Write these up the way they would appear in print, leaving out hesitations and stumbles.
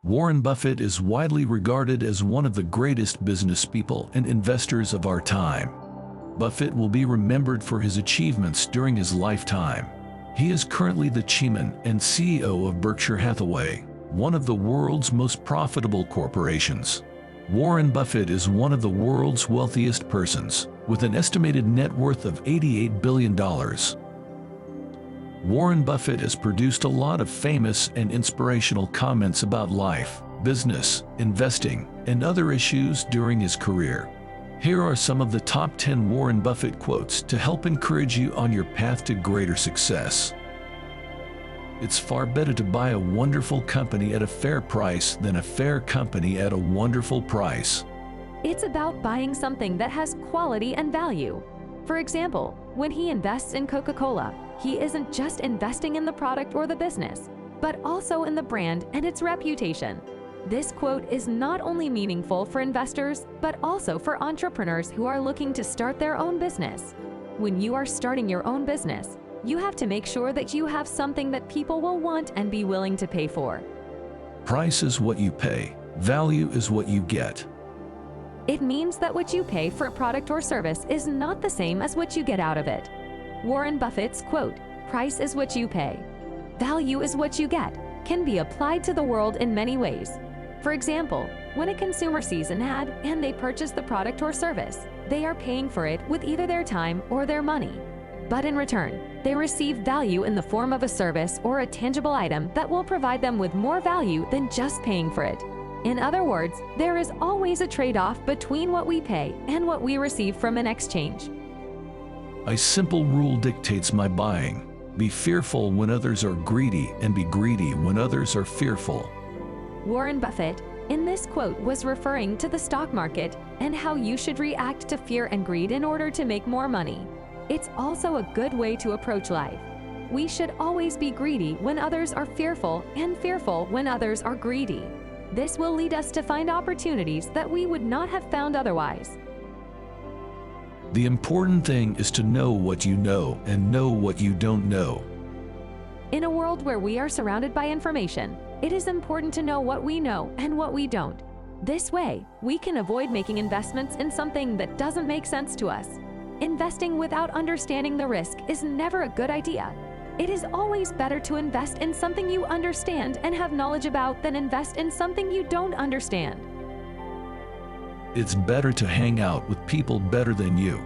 Warren Buffett is widely regarded as one of the greatest business people and investors of our time. Buffett will be remembered for his achievements during his lifetime. He is currently the chairman and CEO of Berkshire Hathaway, one of the world's most profitable corporations. Warren Buffett is one of the world's wealthiest persons, with an estimated net worth of $88 billion. Warren Buffett has produced a lot of famous and inspirational comments about life, business, investing, and other issues during his career. Here are some of the top 10 Warren Buffett quotes to help encourage you on your path to greater success. It's far better to buy a wonderful company at a fair price than a fair company at a wonderful price. It's about buying something that has quality and value. For example, when he invests in Coca-Cola, he isn't just investing in the product or the business, but also in the brand and its reputation. This quote is not only meaningful for investors, but also for entrepreneurs who are looking to start their own business. When you are starting your own business, you have to make sure that you have something that people will want and be willing to pay for. Price is what you pay. Value is what you get. It means that what you pay for a product or service is not the same as what you get out of it. Warren Buffett's quote, "Price is what you pay, value is what you get," can be applied to the world in many ways. For example, when a consumer sees an ad and they purchase the product or service, they are paying for it with either their time or their money. But in return, they receive value in the form of a service or a tangible item that will provide them with more value than just paying for it. In other words, there is always a trade-off between what we pay and what we receive from an exchange. A simple rule dictates my buying. Be fearful when others are greedy, and be greedy when others are fearful. Warren Buffett, in this quote, was referring to the stock market and how you should react to fear and greed in order to make more money. It's also a good way to approach life. We should always be greedy when others are fearful and fearful when others are greedy. This will lead us to find opportunities that we would not have found otherwise. The important thing is to know what you know and know what you don't know. In a world where we are surrounded by information, it is important to know what we know and what we don't. This way, we can avoid making investments in something that doesn't make sense to us. Investing without understanding the risk is never a good idea. It is always better to invest in something you understand and have knowledge about than invest in something you don't understand. It's better to hang out with people better than you.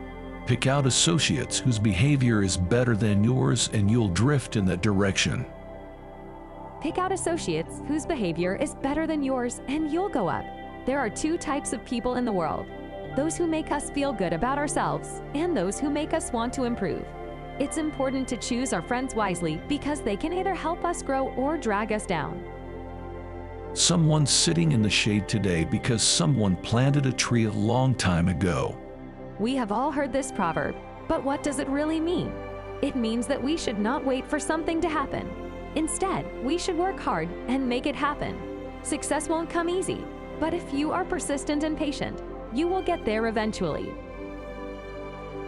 Pick out associates whose behavior is better than yours and you'll drift in that direction. Pick out associates whose behavior is better than yours and you'll go up. There are two types of people in the world: those who make us feel good about ourselves and those who make us want to improve. It's important to choose our friends wisely because they can either help us grow or drag us down. Someone's sitting in the shade today because someone planted a tree a long time ago. We have all heard this proverb, but what does it really mean? It means that we should not wait for something to happen. Instead, we should work hard and make it happen. Success won't come easy, but if you are persistent and patient, you will get there eventually.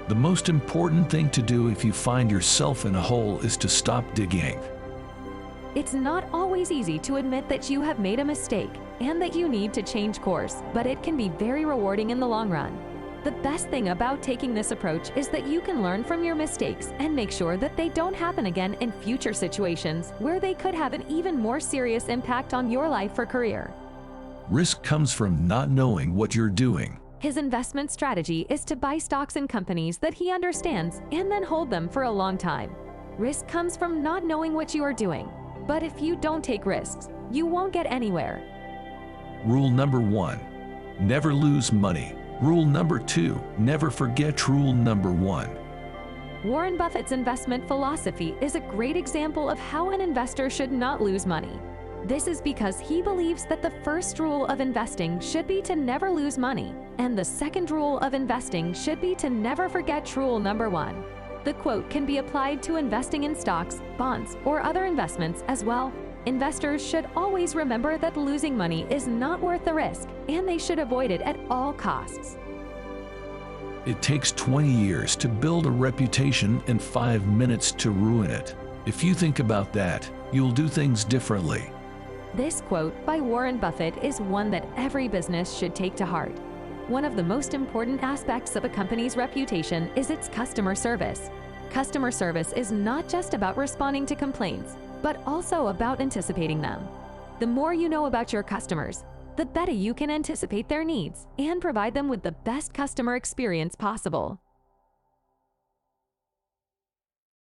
The most important thing to do if you find yourself in a hole is to stop digging. It's not always easy to admit that you have made a mistake and that you need to change course, but it can be very rewarding in the long run. The best thing about taking this approach is that you can learn from your mistakes and make sure that they don't happen again in future situations where they could have an even more serious impact on your life or career. Risk comes from not knowing what you're doing. His investment strategy is to buy stocks in companies that he understands and then hold them for a long time. Risk comes from not knowing what you are doing. But if you don't take risks, you won't get anywhere. Rule number 1, never lose money. Rule number 2, never forget rule number 1. Warren Buffett's investment philosophy is a great example of how an investor should not lose money. This is because he believes that the first rule of investing should be to never lose money, and the second rule of investing should be to never forget rule number 1. The quote can be applied to investing in stocks, bonds, or other investments as well. Investors should always remember that losing money is not worth the risk, and they should avoid it at all costs. It takes 20 years to build a reputation and 5 minutes to ruin it. If you think about that, you'll do things differently. This quote by Warren Buffett is one that every business should take to heart. One of the most important aspects of a company's reputation is its customer service. Customer service is not just about responding to complaints, but also about anticipating them. The more you know about your customers, the better you can anticipate their needs and provide them with the best customer experience possible.